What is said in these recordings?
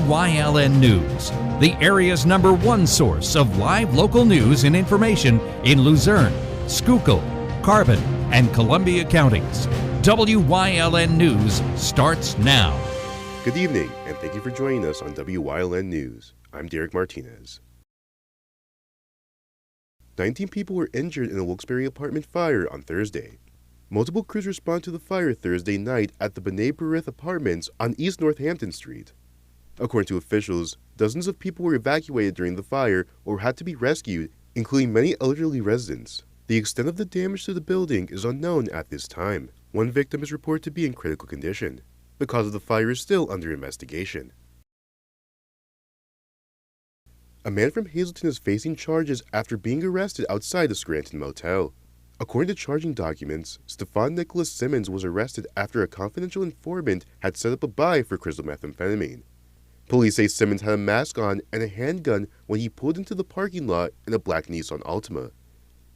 WYLN News, the area's #1 source of live local news and information in Luzerne, Schuylkill, Carbon, and Columbia counties. WYLN News starts now. Good evening, and thank you for joining us on WYLN News. I'm Derek Martinez. 19 people were injured in a Wilkes-Barre apartment fire on Thursday. Multiple crews responded to the fire Thursday night at the B'nai B'rith Apartments on East Northampton Street. According to officials, dozens of people were evacuated during the fire or had to be rescued, including many elderly residents. The extent of the damage to the building is unknown at this time. One victim is reported to be in critical condition. The cause of the fire is still under investigation. A man from Hazleton is facing charges after being arrested outside a Scranton motel. According to charging documents, Stefan Nicholas Simmons was arrested after a confidential informant had set up a buy for crystal methamphetamine. Police say Simmons had a mask on and a handgun when he pulled into the parking lot in a black Nissan Altima.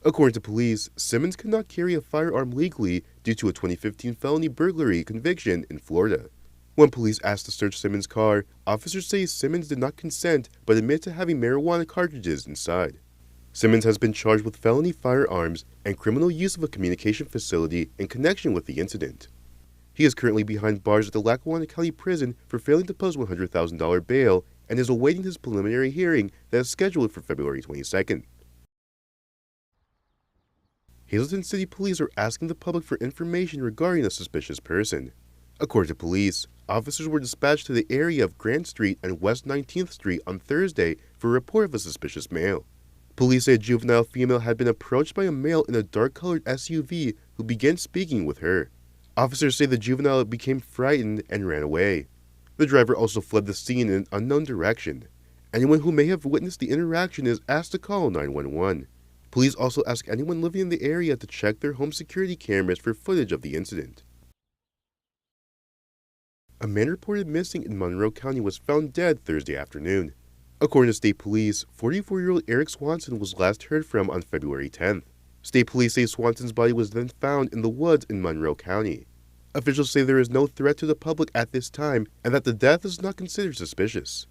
According to police, Simmons could not carry a firearm legally due to a 2015 felony burglary conviction in Florida. When police asked to search Simmons' car, officers say Simmons did not consent but admitted to having marijuana cartridges inside. Simmons has been charged with felony firearms and criminal use of a communication facility in connection with the incident. He is currently behind bars at the Lackawanna County Prison for failing to post $100,000 bail and is awaiting his preliminary hearing that is scheduled for February 22nd. Hazleton City Police are asking the public for information regarding a suspicious person. According to police, officers were dispatched to the area of Grant Street and West 19th Street on Thursday for a report of a suspicious male. Police say a juvenile female had been approached by a male in a dark-colored SUV who began speaking with her. Officers say the juvenile became frightened and ran away. The driver also fled the scene in an unknown direction. Anyone who may have witnessed the interaction is asked to call 911. Police also ask anyone living in the area to check their home security cameras for footage of the incident. A man reported missing in Monroe County was found dead Thursday afternoon. According to state police, 44-year-old Eric Swanson was last heard from on February 10th. State police say Swanson's body was then found in the woods in Monroe County. Officials say there is no threat to the public at this time and that the death is not considered suspicious.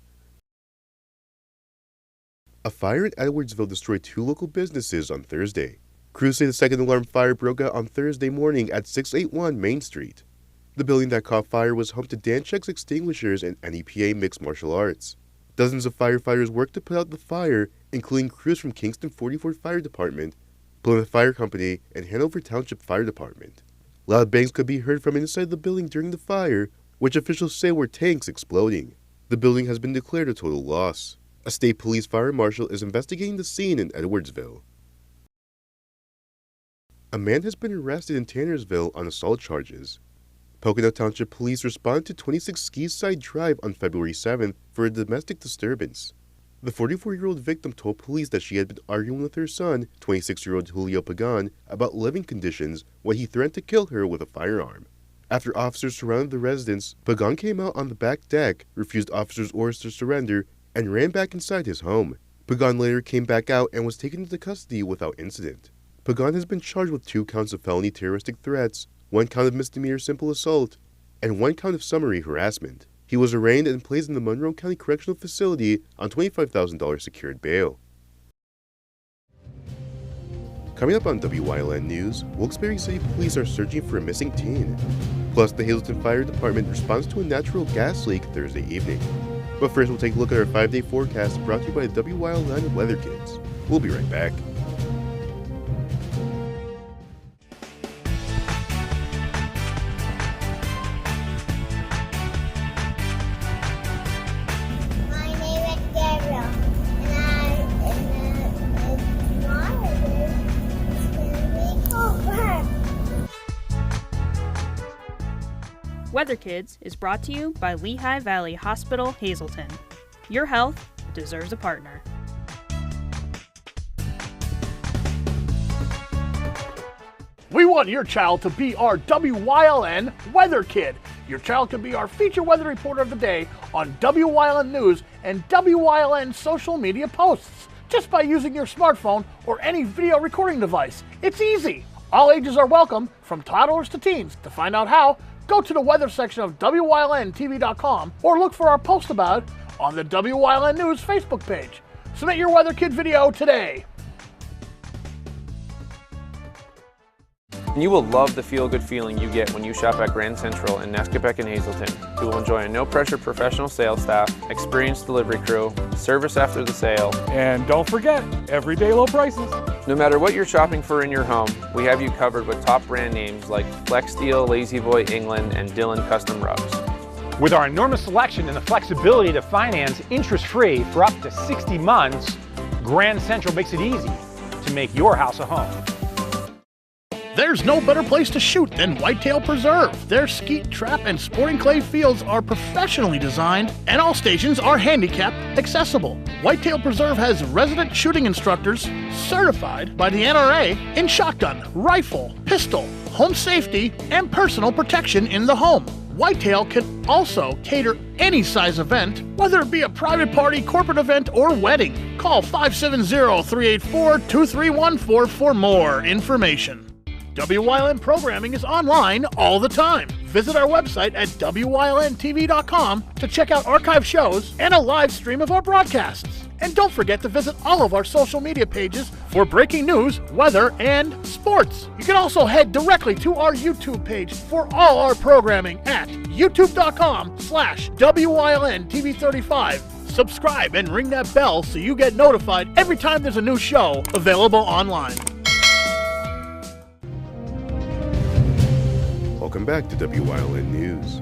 A fire in Edwardsville destroyed 2 local businesses on Thursday. Crews say the second alarm fire broke out on Thursday morning at 681 Main Street. The building that caught fire was home to Danchek's Extinguishers and NEPA Mixed Martial Arts. Dozens of firefighters worked to put out the fire, including crews from Kingston 44th Fire Department, Plymouth Fire Company, and Hanover Township Fire Department. Loud bangs could be heard from inside the building during the fire, which officials say were tanks exploding. The building has been declared a total loss. A state police fire marshal is investigating the scene in Edwardsville. A man has been arrested in Tannersville on assault charges. Pocono Township Police responded to 26 Skiside Drive on February 7th for a domestic disturbance. The 44-year-old victim told police that she had been arguing with her son, 26-year-old Julio Pagan, about living conditions when he threatened to kill her with a firearm. After officers surrounded the residence, Pagan came out on the back deck, refused officers' orders to surrender, and ran back inside his home. Pagan later came back out and was taken into custody without incident. Pagan has been charged with 2 counts of felony terroristic threats, 1 count of misdemeanor simple assault, and 1 count of summary harassment. He was arraigned and placed in the Monroe County Correctional Facility on $25,000 secured bail. Coming up on WYLN News, Wilkes-Barre City Police are searching for a missing teen. Plus, the Hazleton Fire Department responds to a natural gas leak Thursday evening. But first, we'll take a look at our 5-day forecast brought to you by the WYLN Weather Kids. We'll be right back. Weather Kids is brought to you by Lehigh Valley Hospital, Hazleton. Your health deserves a partner. We want your child to be our WYLN Weather Kid. Your child can be our feature weather reporter of the day on WYLN News and WYLN social media posts just by using your smartphone or any video recording device. It's easy. All ages are welcome, from toddlers to teens. To find out how, go to the weather section of WYLNTV.com or look for our post about it on the WYLN News Facebook page. Submit your Weather Kid video today. And you will love the feel-good feeling you get when you shop at Grand Central in Nesquebec and Hazleton. You will enjoy a no-pressure professional sales staff, experienced delivery crew, service after the sale, and don't forget, everyday low prices. No matter what you're shopping for in your home, we have you covered with top brand names like Flex Steel, Lazy Boy, England, and Dillon Custom Rugs. With our enormous selection and the flexibility to finance interest-free for up to 60 months, Grand Central makes it easy to make your house a home. There's no better place to shoot than Whitetail Preserve. Their skeet, trap, and sporting clay fields are professionally designed, and all stations are handicap accessible. Whitetail Preserve has resident shooting instructors certified by the NRA in shotgun, rifle, pistol, home safety, and personal protection in the home. Whitetail can also cater any size event, whether it be a private party, corporate event, or wedding. Call 570-384-2314 for more information. WYLN programming is online all the time. Visit our website at WYLNTV.com to check out archive shows and a live stream of our broadcasts. And don't forget to visit all of our social media pages for breaking news, weather, and sports. You can also head directly to our YouTube page for all our programming at youtube.com/WYLNTV35. Subscribe and ring that bell so you get notified every time there's a new show available online. Welcome back to WYLN News.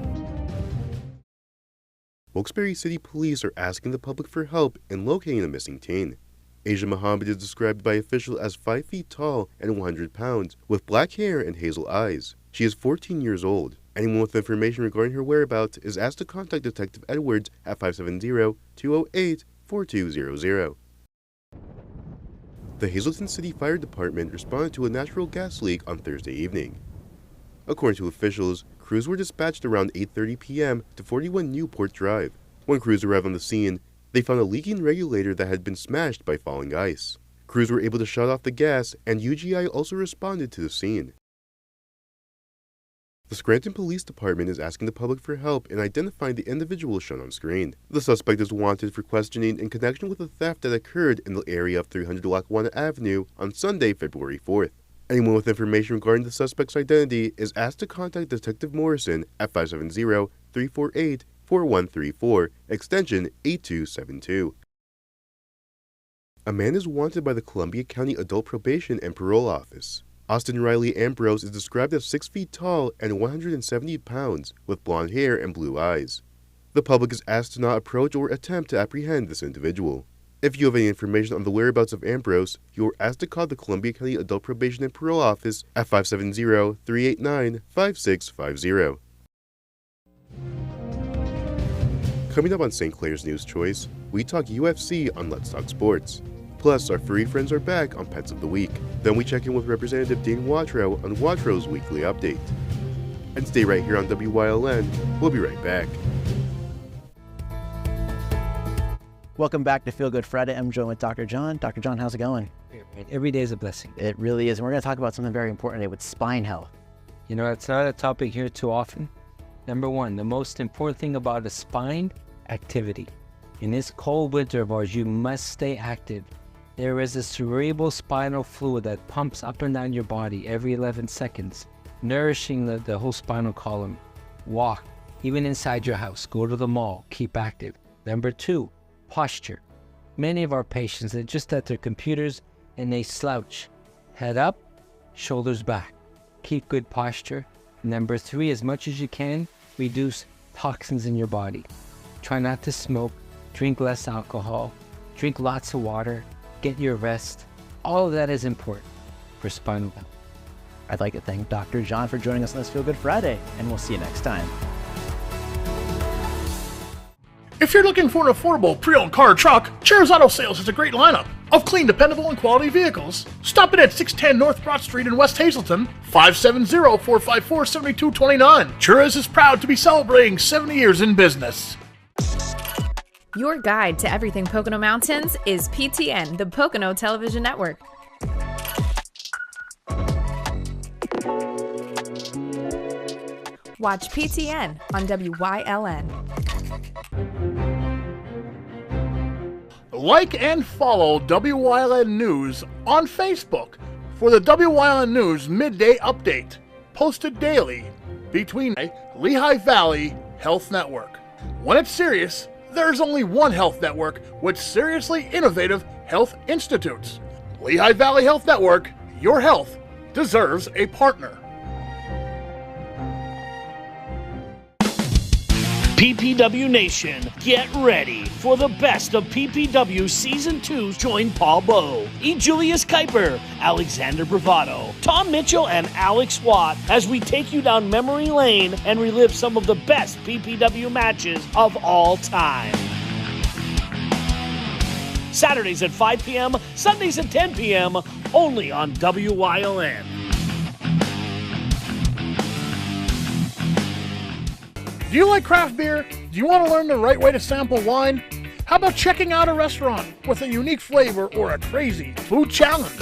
Wilkes-Barre City Police are asking the public for help in locating a missing teen. Asia Muhammad is described by officials as 5 feet tall and 100 pounds, with black hair and hazel eyes. She is 14 years old. Anyone with information regarding her whereabouts is asked to contact Detective Edwards at 570-208-4200. The Hazleton City Fire Department responded to a natural gas leak on Thursday evening. According to officials, crews were dispatched around 8:30 p.m. to 41 Newport Drive. When crews arrived on the scene, they found a leaking regulator that had been smashed by falling ice. Crews were able to shut off the gas, and UGI also responded to the scene. The Scranton Police Department is asking the public for help in identifying the individual shown on screen. The suspect is wanted for questioning in connection with a theft that occurred in the area of 300 Lackawanna Avenue on Sunday, February 4th. Anyone with information regarding the suspect's identity is asked to contact Detective Morrison at 570-348-4134, extension 8272. A man is wanted by the Columbia County Adult Probation and Parole Office. Austin Riley Ambrose is described as 6 feet tall and 170 pounds, with blonde hair and blue eyes. The public is asked to not approach or attempt to apprehend this individual. If you have any information on the whereabouts of Ambrose, you are asked to call the Columbia County Adult Probation and Parole Office at 570-389-5650. Coming up on St. Clair's News Choice, we talk UFC on Let's Talk Sports. Plus, our furry friends are back on Pets of the Week. Then we check in with Representative Dane Watrow on Watrow's weekly update. And stay right here on WYLN. We'll be right back. Welcome back to Feel Good Friday. I'm joined with Dr. John. Dr. John, how's it going? Every day is a blessing. It really is. And we're going to talk about something very important today with spine health. You know, it's not a topic here too often. Number one, the most important thing about a spine, activity. In this cold winter of ours, you must stay active. There is a cerebral spinal fluid that pumps up and down your body every 11 seconds, nourishing the whole spinal column. Walk, even inside your house. Go to the mall. Keep active. Number two, posture. Many of our patients, they're just at their computers and they slouch. Head up, shoulders back. Keep good posture. Number three, as much as you can, reduce toxins in your body. Try not to smoke, drink less alcohol, drink lots of water, get your rest. All of that is important for spinal health. I'd like to thank Dr. John for joining us on this Feel Good Friday, and we'll see you next time. If you're looking for an affordable pre-owned car or truck, Cher's Auto Sales has a great lineup of clean, dependable, and quality vehicles. Stop in at 610 North Broad Street in West Hazleton, 570-454-7229. Cher's is proud to be celebrating 70 years in business. Your guide to everything Pocono Mountains is PTN, the Pocono Television Network. Watch PTN on WYLN. Like and follow WYLN News on Facebook for the WYLN News Midday Update, posted daily between Lehigh Valley Health Network. When it's serious, there's only one health network with seriously innovative health institutes. Lehigh Valley Health Network, your health deserves a partner. PPW Nation, get ready for the best of PPW Season 2. Join Paul Bowe, E. Julius Kuiper, Alexander Bravado, Tom Mitchell, and Alex Watt as we take you down memory lane and relive some of the best PPW matches of all time. Saturdays at 5 p.m., Sundays at 10 p.m., only on WYLN. Do you like craft beer? Do you want to learn the right way to sample wine? How about checking out a restaurant with a unique flavor or a crazy food challenge?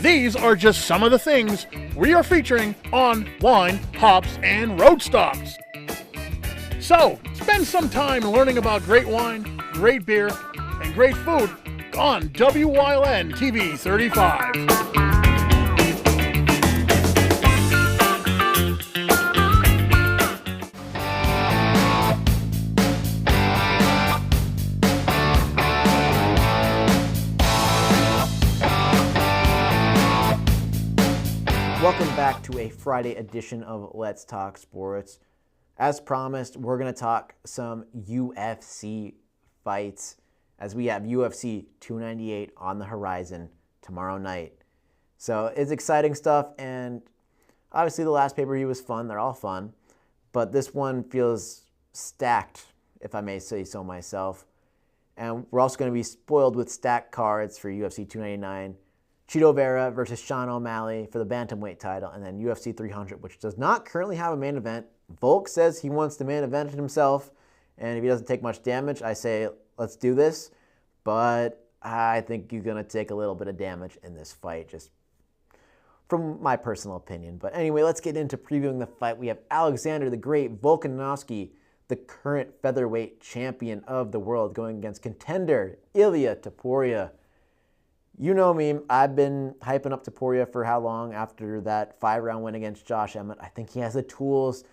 These are just some of the things we are featuring on Wine, Hops, and Road Stops. So, spend some time learning about great wine, great beer, and great food on WYLN TV 35. Welcome back to a Friday edition of Let's Talk Sports. As promised, we're going to talk some UFC fights as we have UFC 298 on the horizon tomorrow night. So it's exciting stuff, and obviously the last pay-per-view was fun. They're all fun, but this one feels stacked, if I may say so myself. And we're also going to be spoiled with stacked cards for UFC 299. Chito Vera versus Sean O'Malley for the bantamweight title, and then UFC 300, which does not currently have a main event. Volk says he wants to main event it himself, and if he doesn't take much damage, I say let's do this. But I think he's going to take a little bit of damage in this fight, just from my personal opinion. But anyway, let's get into previewing the fight. We have Alexander the Great Volkanovski, the current featherweight champion of the world, going against contender Ilia Topuria. You know me, I've been hyping up Topuria for how long after that 5-round win against Josh Emmett. I think he has the tools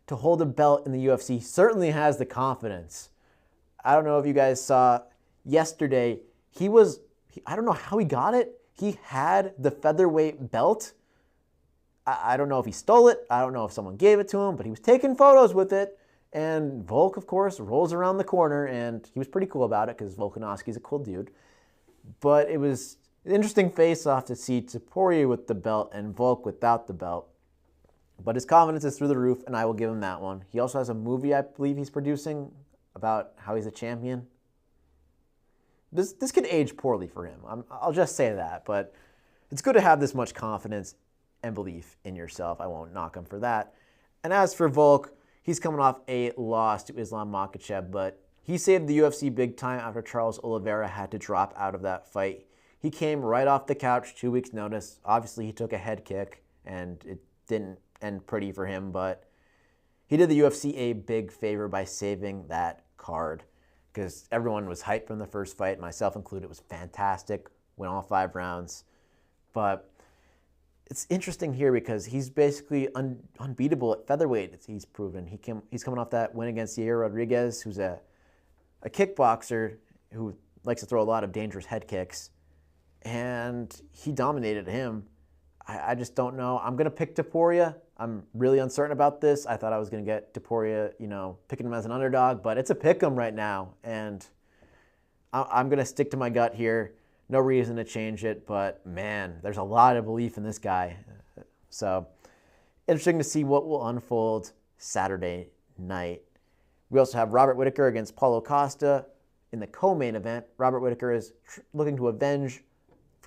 to hold a belt in the UFC. Certainly has the confidence. I don't know if you guys saw yesterday, I don't know how he got it. He had the featherweight belt. I don't know if he stole it. I don't know if someone gave it to him, but he was taking photos with it. And Volk, of course, rolls around the corner, and he was pretty cool about it because Volkanovski's a cool dude. But it was an interesting face-off to see Topuria with the belt and Volk without the belt. But his confidence is through the roof, and I will give him that one. He also has a movie I believe he's producing about how he's a champion. This could age poorly for him. I'll just say that. But it's good to have this much confidence and belief in yourself. I won't knock him for that. And as for Volk, he's coming off a loss to Islam Makhachev, but he saved the UFC big time after Charles Oliveira had to drop out of that fight. He came right off the couch, 2 weeks' notice. Obviously, he took a head kick, and it didn't end pretty for him, but he did the UFC a big favor by saving that card because everyone was hyped from the first fight, myself included. It was fantastic, went all 5 rounds. But it's interesting here because he's basically unbeatable at featherweight, he's proven. He's coming off that win against Yair Rodriguez, who's a kickboxer who likes to throw a lot of dangerous head kicks, and he dominated him. I just don't know. I'm going to pick Topuria. I'm really uncertain about this. I thought I was going to get Topuria, picking him as an underdog, but it's a pick 'em right now, and I'm going to stick to my gut here. No reason to change it, but man, there's a lot of belief in this guy. So interesting to see what will unfold Saturday night. We also have Robert Whittaker against Paulo Costa in the co-main event. Robert Whittaker is looking to avenge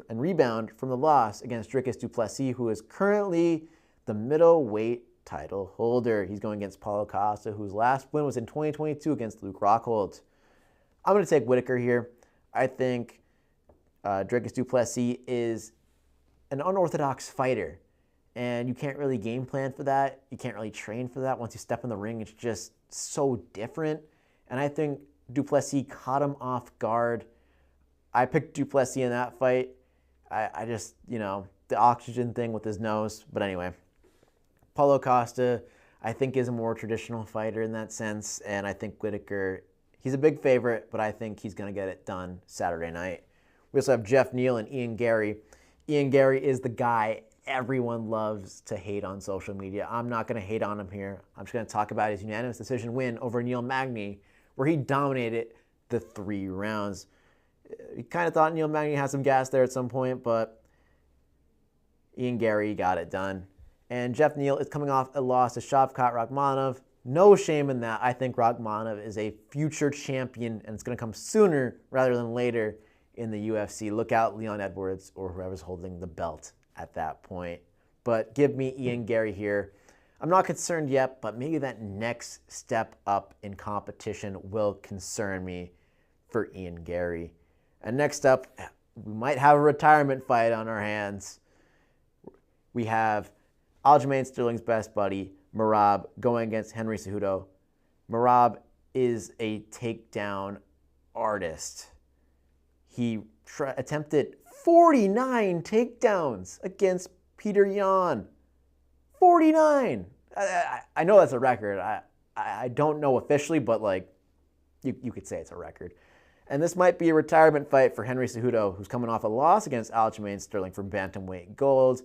and rebound from the loss against Dricus du Plessis, who is currently the middleweight title holder. He's going against Paulo Costa, whose last win was in 2022 against Luke Rockhold. I'm going to take Whittaker here. I think Dricus du Plessis is an unorthodox fighter, and you can't really game plan for that. You can't really train for that. Once you step in the ring, it's just so different. And I think du Plessis caught him off guard I picked Duplessis in that fight. I just, the oxygen thing with his nose. But anyway, Paulo Costa, I think, is a more traditional fighter in that sense. And I think Whitaker, he's a big favorite, but I think he's going to get it done Saturday night. We also have Jeff Neal and Ian Gary. Ian Gary is the guy everyone loves to hate on social media. I'm not going to hate on him here. I'm just going to talk about his unanimous decision win over Neil Magny, where he dominated the 3 rounds. You kind of thought Neil Magny had some gas there at some point, but Ian Gary got it done. And Jeff Neal is coming off a loss to Shavkat Rakhmonov. No shame in that. I think Rakhmonov is a future champion, and it's going to come sooner rather than later in the UFC. Look out, Leon Edwards or whoever's holding the belt at that point. But give me Ian Gary here. I'm not concerned yet, but maybe that next step up in competition will concern me for Ian Gary. And next up, we might have a retirement fight on our hands. We have Aljamain Sterling's best buddy, Merab, going against Henry Cejudo. Merab is a takedown artist. He attempted 49 takedowns against Peter Yan. 49! I know that's a record. I don't know officially, but you could say it's a record. And this might be a retirement fight for Henry Cejudo, who's coming off a loss against Aljamain Sterling for bantamweight gold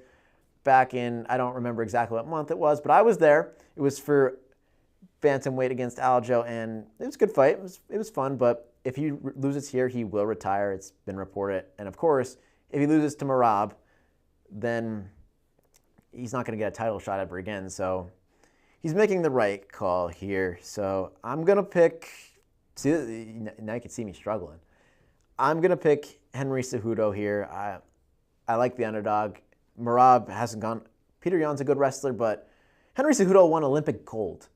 back in, I don't remember exactly what month it was, but I was there. It was for bantamweight against Aljo, and it was a good fight. It was fun, but if he loses here, he will retire. It's been reported. And of course, if he loses to Merab, then he's not going to get a title shot ever again. So he's making the right call here. So I'm going to pick, see, now you can see me struggling. I'm going to pick Henry Cejudo here. I like the underdog. Merab hasn't gone, Peter Yan's a good wrestler, but Henry Cejudo won Olympic gold.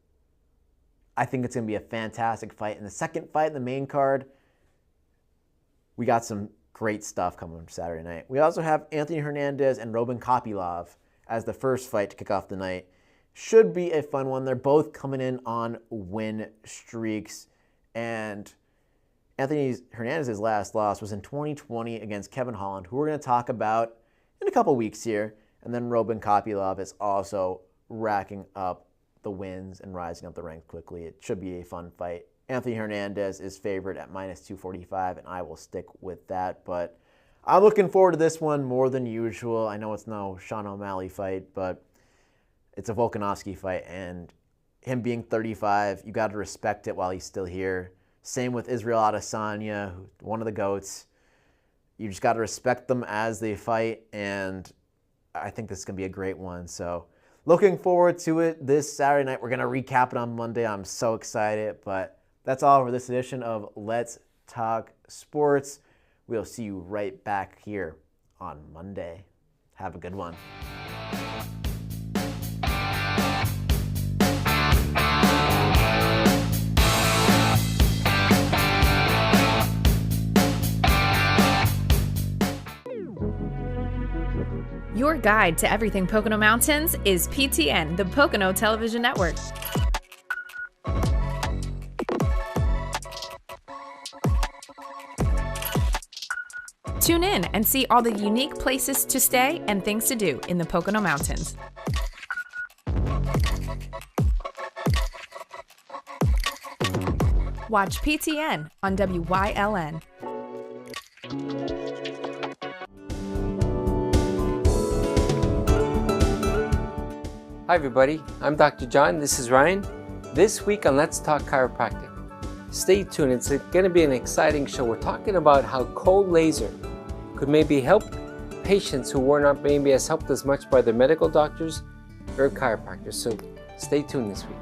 I think it's going to be a fantastic fight. In the second fight in the main card, we got some great stuff coming Saturday night. We also have Anthony Hernandez and Robin Kopylov as the first fight to kick off the night. Should be a fun one. They're both coming in on win streaks. And Anthony Hernandez's last loss was in 2020 against Kevin Holland, who we're going to talk about in a couple weeks here. And then Robin Kopylov is also racking up the wins and rising up the ranks quickly. It should be a fun fight. Anthony Hernandez is favored at -245, and I will stick with that. But I'm looking forward to this one more than usual. I know it's no Sean O'Malley fight, but it's a Volkanovski fight, and him being 35, you got to respect it while he's still here. Same with Israel Adesanya, one of the GOATs. You just got to respect them as they fight, and I think this is going to be a great one. So looking forward to it this Saturday night. We're going to recap it on Monday. I'm so excited, but that's all for this edition of Let's Talk Sports. We'll see you right back here on Monday. Have a good one. Your guide to everything Pocono Mountains is PTN, the Pocono Television Network. Tune in and see all the unique places to stay and things to do in the Pocono Mountains. Watch PTN on WYLN. Hi everybody, I'm Dr. John, this is Ryan. This week on Let's Talk Chiropractic. Stay tuned, it's going to be an exciting show. We're talking about how cold laser could maybe help patients who were not maybe as helped as much by their medical doctors or chiropractors. So stay tuned this week.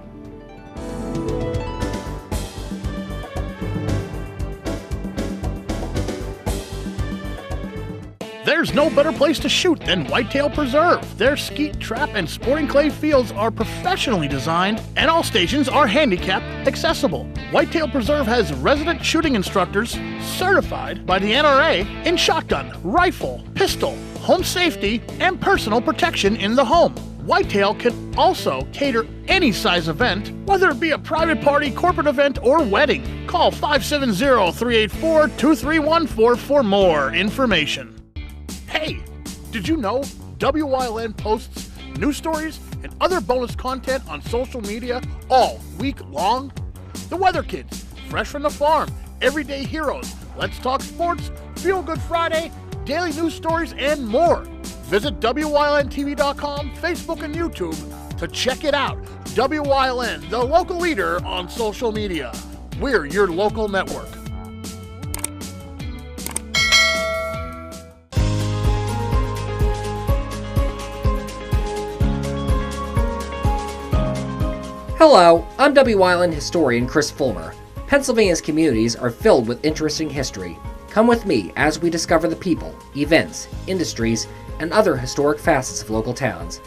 There's no better place to shoot than Whitetail Preserve. Their skeet, trap, and sporting clay fields are professionally designed, and all stations are handicap accessible. Whitetail Preserve has resident shooting instructors certified by the NRA in shotgun, rifle, pistol, home safety, and personal protection in the home. Whitetail can also cater any size event, whether it be a private party, corporate event, or wedding. Call 570-384-2314 for more information. Hey, did you know WYLN posts news stories and other bonus content on social media all week long? The Weather Kids, Fresh from the Farm, Everyday Heroes, Let's Talk Sports, Feel Good Friday, daily news stories, and more. Visit WYLNTV.com, Facebook, and YouTube to check it out. WYLN, the local leader on social media. We're your local network. Hello, I'm WYLN historian Chris Fulmer. Pennsylvania's communities are filled with interesting history. Come with me as we discover the people, events, industries, and other historic facets of local towns.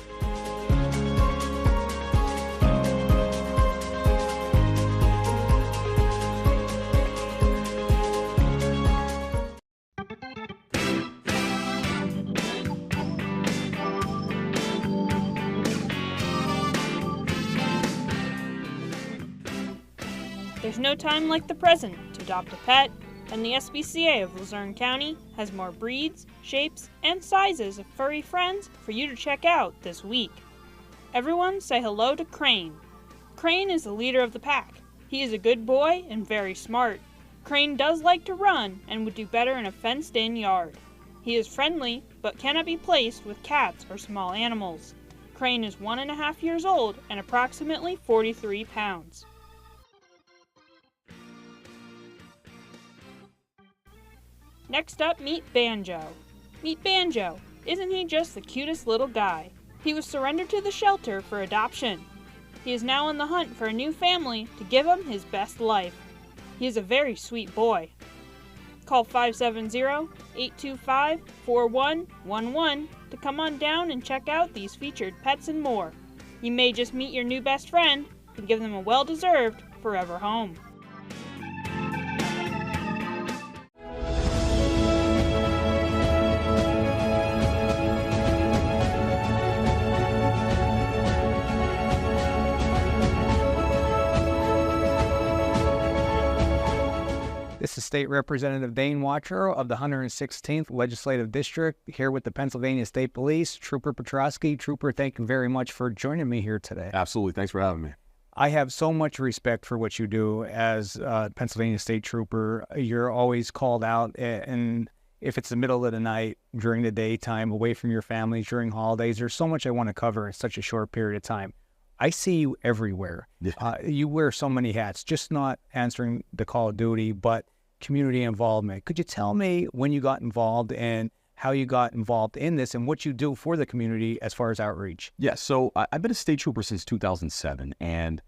There's no time like the present to adopt a pet, and the SPCA of Luzerne County has more breeds, shapes, and sizes of furry friends for you to check out this week. Everyone say hello to Crane. Crane is the leader of the pack. He is a good boy and very smart. Crane does like to run and would do better in a fenced-in yard. He is friendly, but cannot be placed with cats or small animals. Crane is 1.5 years old and approximately 43 pounds. Next up, meet Banjo. Meet Banjo. Isn't he just the cutest little guy? He was surrendered to the shelter for adoption. He is now on the hunt for a new family to give him his best life. He is a very sweet boy. Call 570-825-4111 to come on down and check out these featured pets and more. You may just meet your new best friend and give them a well-deserved forever home. This is State Representative Dane Watcher of the 116th Legislative District, here with the Pennsylvania State Police, Trooper Petrosky. Trooper, thank you very much for joining me here today. Absolutely. Thanks for having me. I have so much respect for what you do as Pennsylvania State Trooper. You're always called out, and if it's the middle of the night, during the daytime, away from your family, during holidays, there's so much I want to cover in such a short period of time. I see you everywhere. Yeah. You wear so many hats, just not answering the call of duty, but community involvement. Could you tell me when you got involved and how you got involved in this and what you do for the community as far as outreach? Yeah, so I've been a state trooper since 2007, and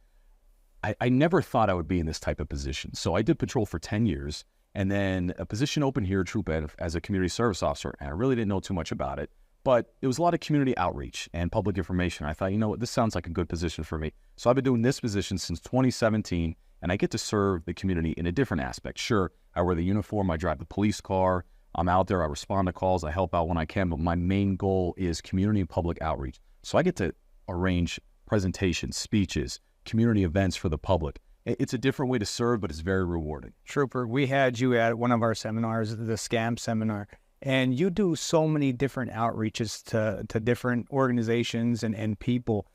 I never thought I would be in this type of position. So I did patrol for 10 years, and then a position opened here at Troop Ed as a community service officer, and I really didn't know too much about it. But it was a lot of community outreach and public information. I thought, you know what, this sounds like a good position for me. So I've been doing this position since 2017, and I get to serve the community in a different aspect. Sure, I wear the uniform, I drive the police car, I'm out there, I respond to calls, I help out when I can, but my main goal is community and public outreach. So I get to arrange presentations, speeches, community events for the public. It's a different way to serve, but it's very rewarding. Trooper, we had you at one of our seminars, the SCAM seminar, and you do so many different outreaches to different organizations and people.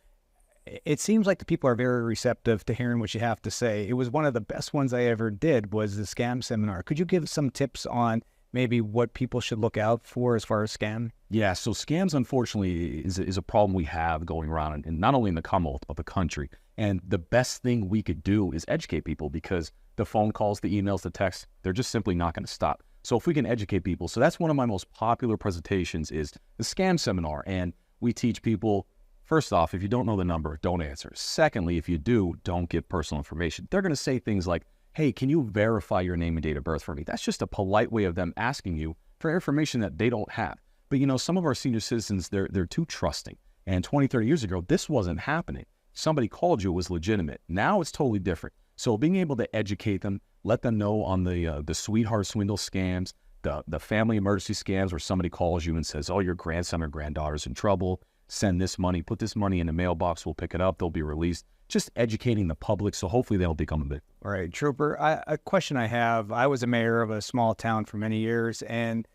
It seems like the people are very receptive to hearing what you have to say. It was one of the best ones I ever did was the SCAM seminar. Could you give some tips on maybe what people should look out for as far as scam? Yeah, so scams, unfortunately, is a problem we have going around, and not only in the Commonwealth, but the country. And the best thing we could do is educate people, because the phone calls, the emails, the texts, they're just simply not going to stop. So if we can educate people, so that's one of my most popular presentations is the scam seminar. And we teach people, first off, if you don't know the number, don't answer. Secondly, if you do, don't give personal information. They're going to say things like, hey, can you verify your name and date of birth for me? That's just a polite way of them asking you for information that they don't have. But, you know, some of our senior citizens, they're too trusting. And 20, 30 years ago, this wasn't happening. Somebody called you, it was legitimate. Now it's totally different. So being able to educate them, let them know on the sweetheart swindle scams, the family emergency scams where somebody calls you and says, oh, your grandson or granddaughter's in trouble. send this money, put this money in the mailbox, we'll pick it up, they'll be released. Just educating the public, so hopefully they'll become a bit. All right, Trooper, a question I have. I was a mayor of a small town for many years, and,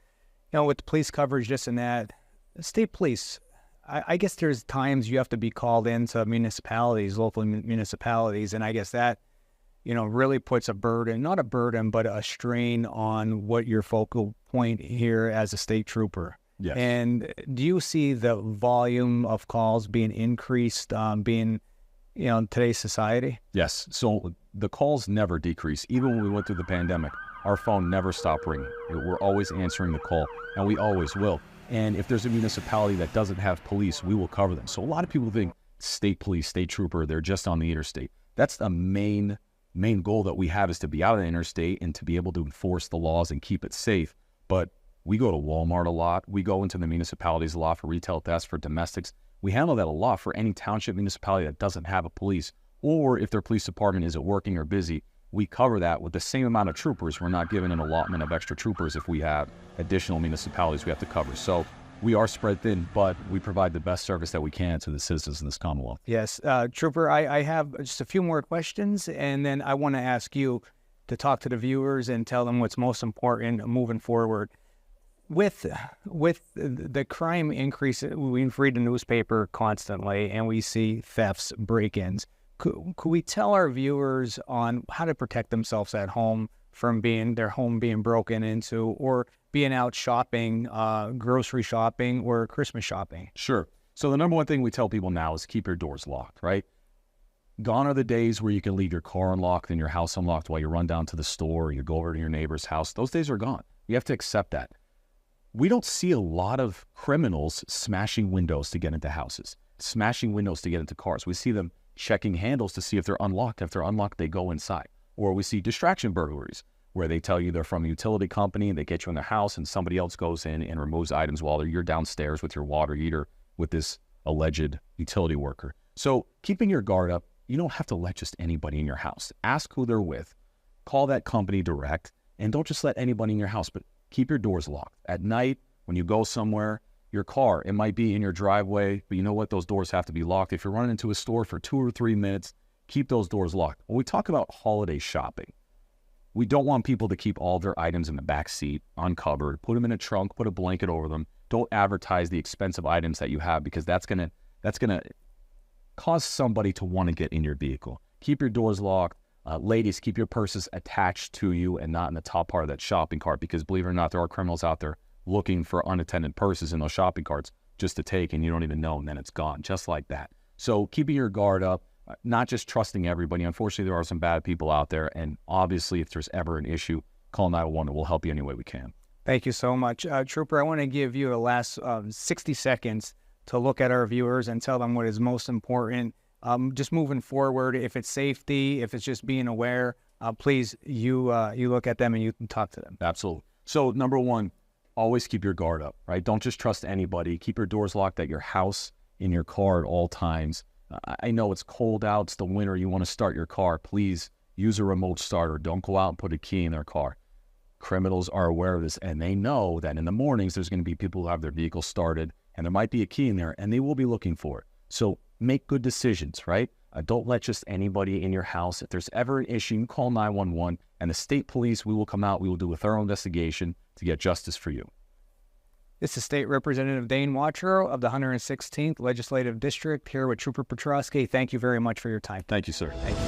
with the police coverage, this and that, state police, I guess there's times you have to be called into municipalities, local municipalities, and I guess that, really puts a burden, not a burden, but a strain on what your focal point here as a state trooper. Yes. And do you see the volume of calls being increased, in today's society? Yes. So the calls never decrease. Even when we went through the pandemic, our phone never stopped ringing. We're always answering the call, and we always will. And if there's a municipality that doesn't have police, we will cover them. So a lot of people think state police, state trooper, they're just on the interstate. That's the main goal that we have, is to be out on the interstate and to be able to enforce the laws and keep it safe. But we go to Walmart a lot. We go into the municipalities a lot for retail thefts, for domestics. We handle that a lot for any township municipality that doesn't have a police, or if their police department isn't working or busy, we cover that with the same amount of troopers. We're not given an allotment of extra troopers if we have additional municipalities we have to cover. So we are spread thin, but we provide the best service that we can to the citizens in this Commonwealth. Yes. Trooper, I have just a few more questions, and then I want to ask you to talk to the viewers and tell them what's most important moving forward. With the crime increase, we read the newspaper constantly, and we see thefts, break-ins. Could we tell our viewers on how to protect themselves at home from their home being broken into, or being out shopping, grocery shopping, or Christmas shopping? Sure. So the number one thing we tell people now is keep your doors locked, right? Gone are the days where you can leave your car unlocked and your house unlocked while you run down to the store or you go over to your neighbor's house. Those days are gone. You have to accept that. We don't see a lot of criminals smashing windows to get into houses, smashing windows to get into cars. We see them checking handles to see if they're unlocked. If they're unlocked, they go inside. Or we see distraction burglaries, where they tell you they're from a utility company and they get you in their house and somebody else goes in and removes items while you're downstairs with your water heater with this alleged utility worker. So keeping your guard up, you don't have to let just anybody in your house. Ask who they're with, call that company direct, and don't just let anybody in your house, but keep your doors locked. At night, when you go somewhere, your car, it might be in your driveway, but you know what? Those doors have to be locked. If you're running into a store for 2 or 3 minutes, keep those doors locked. When we talk about holiday shopping, we don't want people to keep all their items in the back seat, uncovered, put them in a trunk, put a blanket over them. Don't advertise the expensive items that you have, because that's gonna cause somebody to want to get in your vehicle. Keep your doors locked. Ladies, keep your purses attached to you and not in the top part of that shopping cart, because believe it or not, there are criminals out there looking for unattended purses in those shopping carts just to take, and you don't even know, and then it's gone, just like that. So keeping your guard up, not just trusting everybody. Unfortunately, there are some bad people out there, and obviously, if there's ever an issue, call 911 and we'll help you any way we can. Thank you so much. Trooper, I want to give you the last 60 seconds to look at our viewers and tell them what is most important. Just moving forward, if it's safety, if it's just being aware, please, you look at them and you can talk to them. Absolutely. So number one, always keep your guard up, right? Don't just trust anybody. Keep your doors locked at your house, in your car at all times. I know it's cold out, it's the winter, you want to start your car. Please use a remote starter. Don't go out and put a key in their car. Criminals are aware of this, and they know that in the mornings there's going to be people who have their vehicle started, and there might be a key in there, and they will be looking for it. So make good decisions, right? Don't let just anybody in your house. If there's ever an issue, you call 911, and the state police, we will come out. We will do a thorough investigation to get justice for you. This is State Representative Dane Watro of the 116th Legislative District, here with Trooper Petrosky. Thank you very much for your time. Thank you, sir. Thank you.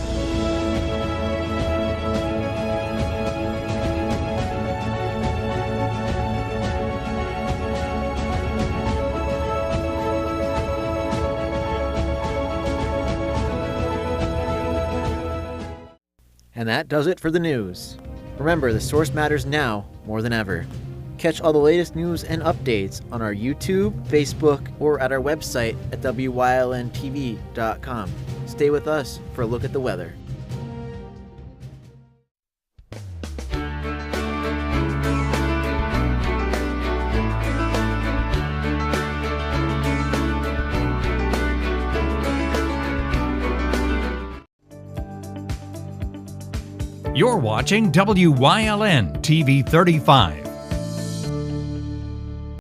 And that does it for the news. Remember, the source matters now more than ever. Catch all the latest news and updates on our YouTube, Facebook, or at our website at wylntv.com. Stay with us for a look at the weather. You're watching WYLN TV 35,